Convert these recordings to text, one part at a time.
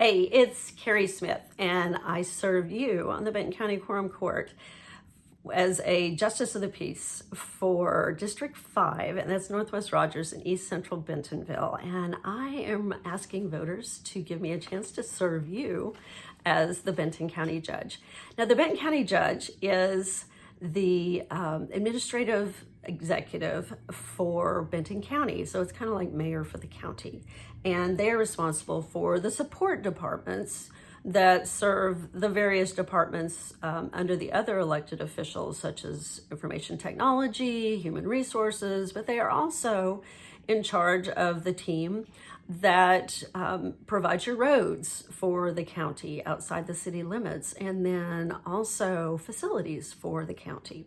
Hey, it's Carrie Smith, and I serve you on the Benton County Quorum Court as a Justice of the Peace for District 5, and that's Northwest Rogers in East Central Bentonville. And I am asking voters to give me a chance to serve you as the Benton County Judge. Now, the Benton County Judge is the administrative executive for Benton County. So it's kind of like mayor for the county. And they're responsible for the support departments that serve the various departments under the other elected officials, such as information technology, human resources, but they are also in charge of the team that provides your roads for the county outside the city limits, and then also facilities for the county.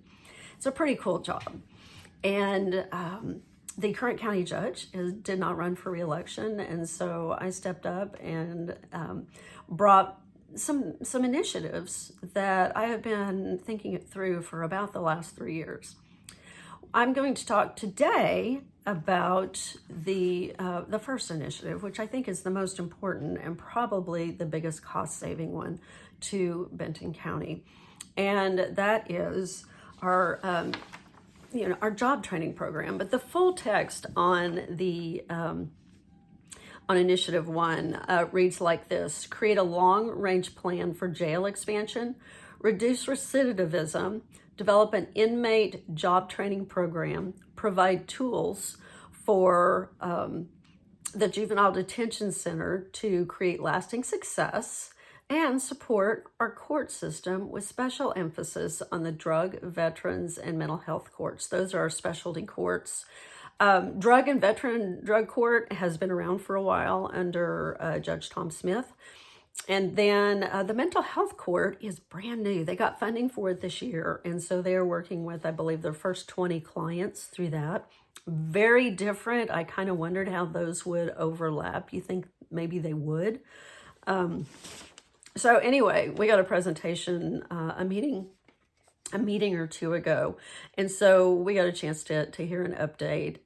It's a pretty cool job. And the current county judge did not run for re-election, and so I stepped up and brought some initiatives that I have been thinking it through for about the last 3 years. I'm going to talk today about the first initiative, which I think is the most important and probably the biggest cost-saving one to Benton County, and that is our job training program. But the full text on the on Initiative 1 reads like this: create a long-range plan for jail expansion, reduce recidivism, develop an inmate job training program, provide tools for the Juvenile Detention Center to create lasting success, and support our court system with special emphasis on the drug, veterans, and mental health courts. Those are our specialty courts. Drug and veteran drug court has been around for a while under Judge Tom Smith. And then the mental health court is brand new. They got funding for it this year. And so they are working with, I believe, their first 20 clients through that. Very different. I kind of wondered how those would overlap. You think maybe they would. So anyway, we got a presentation, a meeting or two ago. And so we got a chance to hear an update.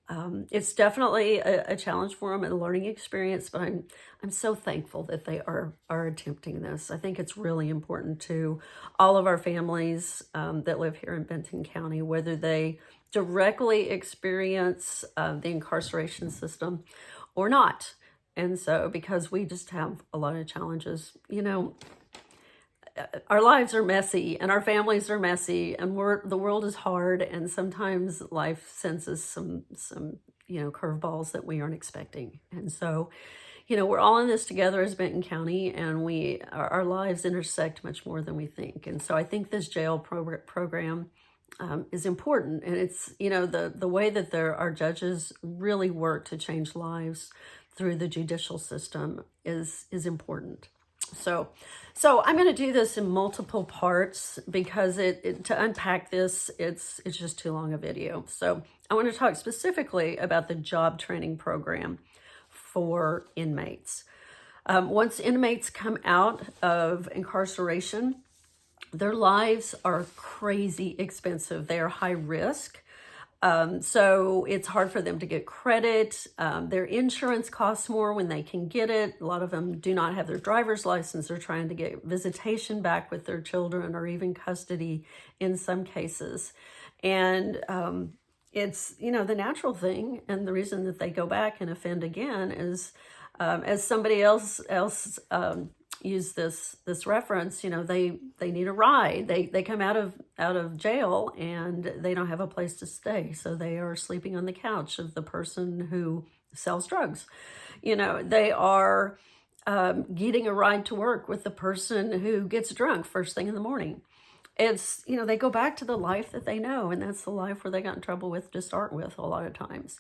It's definitely a challenge for them and a learning experience, but I'm so thankful that they are attempting this. I think it's really important to all of our families that live here in Benton County, whether they directly experience the incarceration system or not. And so, because we just have a lot of challenges, our lives are messy and our families are messy, and the world is hard, and sometimes life sends us some curveballs that we aren't expecting. And so, we're all in this together as Benton County, and our lives intersect much more than we think. And so I think this jail program is important, and it's the way that our judges really work to change lives through the judicial system is important. So I'm going to do this in multiple parts because to unpack this, it's just too long a video. So I want to talk specifically about the job training program for inmates. Once inmates come out of incarceration, their lives are crazy expensive. They are high risk. So it's hard for them to get credit. Their insurance costs more when they can get it. A lot of them do not have their driver's license. They're trying to get visitation back with their children, or even custody in some cases. And it's, the natural thing. And the reason that they go back and offend again is, as somebody else use this reference, they need a ride. They come out of jail and they don't have a place to stay, so they are sleeping on the couch of the person who sells drugs. They are getting a ride to work with the person who gets drunk first thing in the morning. It's, they go back to the life that they know, and that's the life where they got in trouble with to start with a lot of times.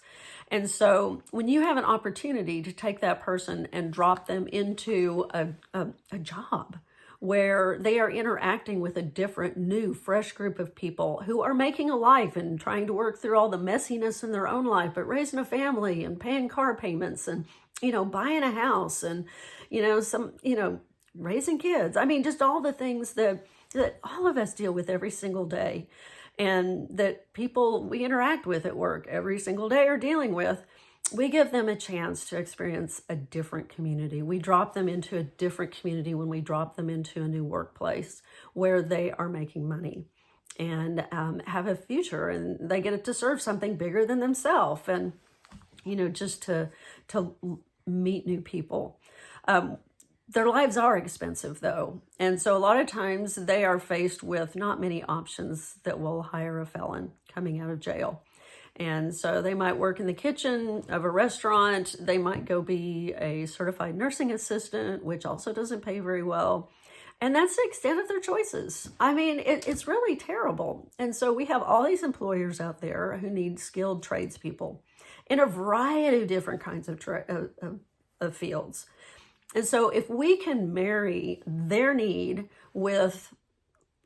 And so when you have an opportunity to take that person and drop them into a job where they are interacting with a different, new, fresh group of people who are making a life and trying to work through all the messiness in their own life, but raising a family and paying car payments and, buying a house and, raising kids. I mean, just all the things that all of us deal with every single day, and that people we interact with at work every single day are dealing with. we give them a chance to experience a different community. We drop them into a different community when we drop them into a new workplace where they are making money and have a future, and they get to serve something bigger than themselves, and just to meet new people. Their lives are expensive though, and so a lot of times they are faced with not many options that will hire a felon coming out of jail. And so they might work in the kitchen of a restaurant. They might go be a certified nursing assistant, which also doesn't pay very well. And that's the extent of their choices. I mean, it's really terrible. And so we have all these employers out there who need skilled tradespeople in a variety of different kinds of fields. And so if we can marry their need with,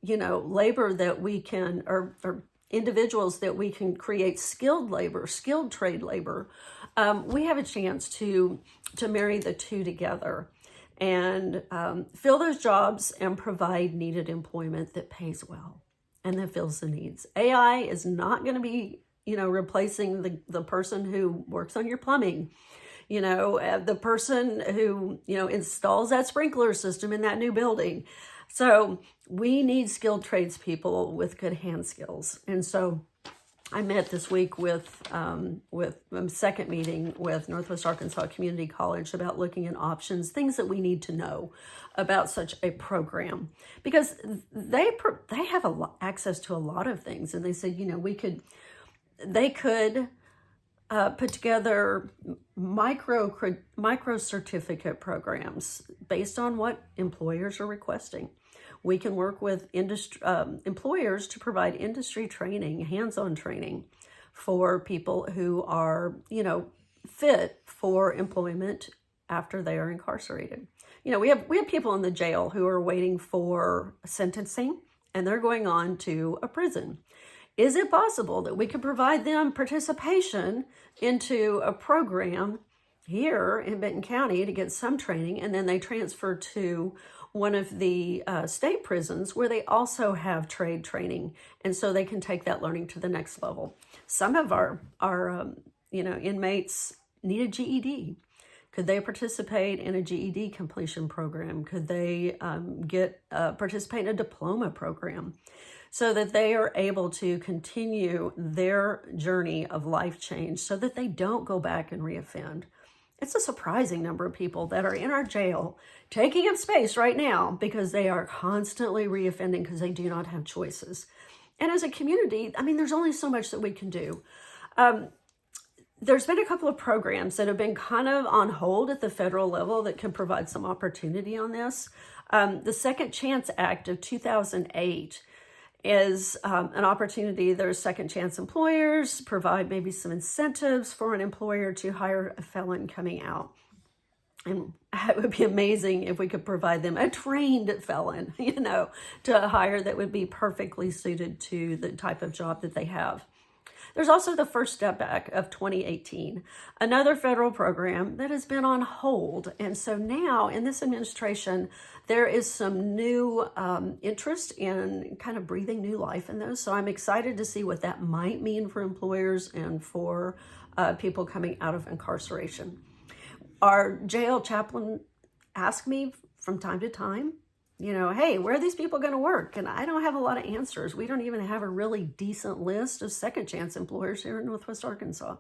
labor that we can, or individuals that we can create skilled labor, skilled trade labor, we have a chance to marry the two together and fill those jobs and provide needed employment that pays well and that fills the needs. AI is not going to be, replacing the person who works on your plumbing, the person who, installs that sprinkler system in that new building. So we need skilled tradespeople with good hand skills. And so I met this week with a second meeting with Northwest Arkansas Community College about looking at options, things that we need to know about such a program, because they have access to a lot of things. And they said, they could put together micro certificate programs based on what employers are requesting. We can work with employers to provide industry training, hands-on training for people who are, fit for employment after they are incarcerated. We have people in the jail who are waiting for sentencing, and they're going on to a prison. Is it possible that we could provide them participation into a program here in Benton County to get some training, and then they transfer to one of the state prisons where they also have trade training, and so they can take that learning to the next level? Some of our inmates need a GED. Could they participate in a GED completion program? Could they participate in a diploma program so that they are able to continue their journey of life change so that they don't go back and reoffend? It's a surprising number of people that are in our jail taking up space right now because they are constantly reoffending because they do not have choices. And as a community, there's only so much that we can do. There's been a couple of programs that have been kind of on hold at the federal level that can provide some opportunity on this. The Second Chance Act of 2008 is an opportunity. There's second chance employers provide maybe some incentives for an employer to hire a felon coming out. And it would be amazing if we could provide them a trained felon, to hire that would be perfectly suited to the type of job that they have. There's also the First Step Act of 2018, another federal program that has been on hold. And so now in this administration, there is some new interest in kind of breathing new life in those. So I'm excited to see what that might mean for employers and for people coming out of incarceration. Our jail chaplain asks me from time to time, hey, where are these people going to work? And I don't have a lot of answers. We don't even have a really decent list of second chance employers here in Northwest Arkansas.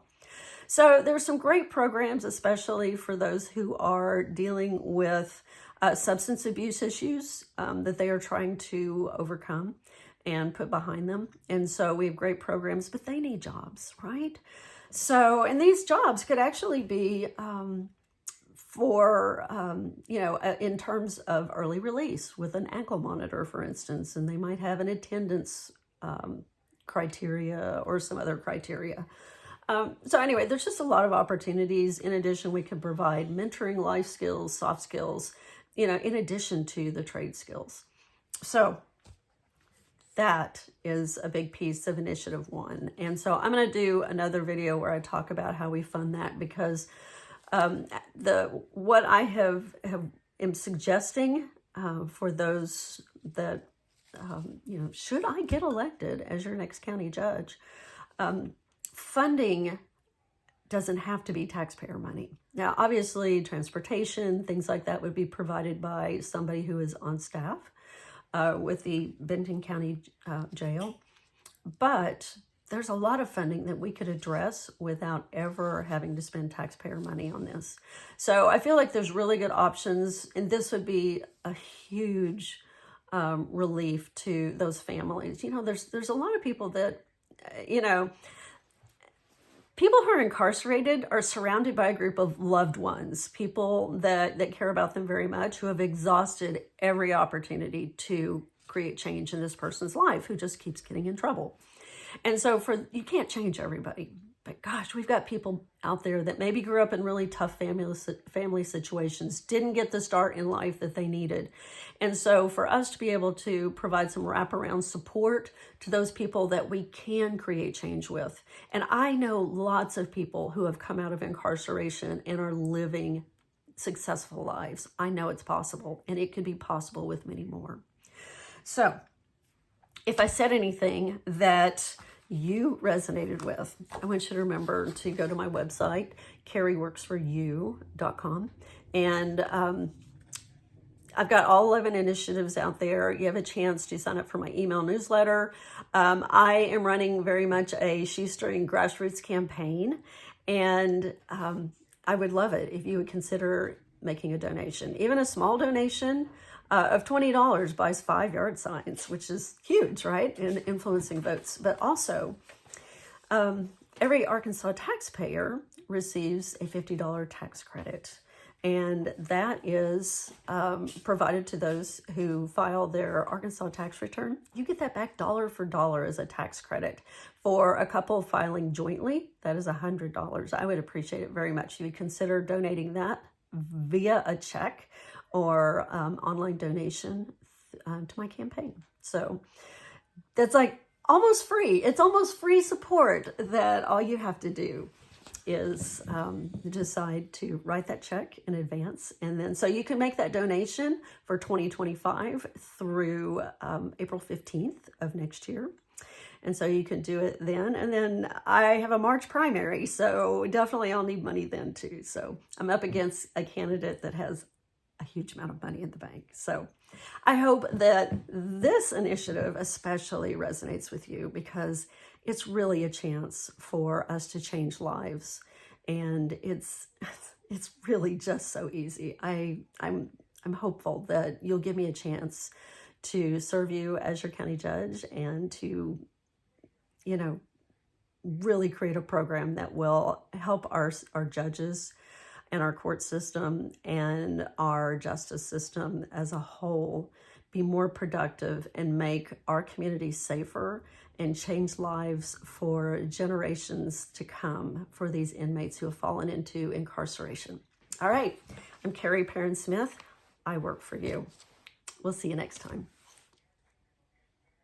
So there's some great programs, especially for those who are dealing with substance abuse issues that they are trying to overcome and put behind them. And so we have great programs, but they need jobs, right? So, and these jobs could actually be in terms of early release with an ankle monitor, for instance, and they might have an attendance criteria or some other criteria. So anyway, there's just a lot of opportunities. In addition, we can provide mentoring, life skills, soft skills, in addition to the trade skills. So that is a big piece of Initiative 1. And so I'm going to do another video where I talk about how we fund that, because what I am suggesting for those that should I get elected as your next county judge, funding doesn't have to be taxpayer money. Now, obviously, transportation, things like that would be provided by somebody who is on staff with the Benton County Jail. But there's a lot of funding that we could address without ever having to spend taxpayer money on this. So I feel like there's really good options, and this would be a huge relief to those families. You know, there's a lot of people that, you know, people who are incarcerated are surrounded by a group of loved ones, people that care about them very much, who have exhausted every opportunity to create change in this person's life, who just keeps getting in trouble. And so you can't change everybody, but gosh, we've got people out there that maybe grew up in really tough family situations, didn't get the start in life that they needed. And so for us to be able to provide some wraparound support to those people that we can create change with. And I know lots of people who have come out of incarceration and are living successful lives. I know it's possible, and it could be possible with many more. So if I said anything that you resonated with, I want you to remember to go to my website, carrieworksforyou.com. And I've got all 11 initiatives out there. You have a chance to sign up for my email newsletter. I am running very much a shoestring grassroots campaign, and I would love it if you would consider making a donation. Even a small donation of $20 buys 5 yard signs, which is huge, right? In influencing votes. But also, every Arkansas taxpayer receives a $50 tax credit. And that is provided to those who file their Arkansas tax return. You get that back dollar for dollar as a tax credit. For a couple filing jointly, that is $100. I would appreciate it very much. You would consider donating that via a check or online donation to my campaign. So that's like almost free. It's almost free support that all you have to do is decide to write that check in advance. And then so you can make that donation for 2025 through April 15th of next year. And so you can do it then. And then I have a March primary, so definitely I'll need money then too. So I'm up against a candidate that has a huge amount of money in the bank. So I hope that this initiative especially resonates with you, because it's really a chance for us to change lives. And it's really just so easy. I'm hopeful that you'll give me a chance to serve you as your county judge and to, you know, really create a program that will help our judges and our court system and our justice system as a whole be more productive and make our community safer and change lives for generations to come for these inmates who have fallen into incarceration. All right, I'm Carrie Perrin-Smith. I work for you. We'll see you next time.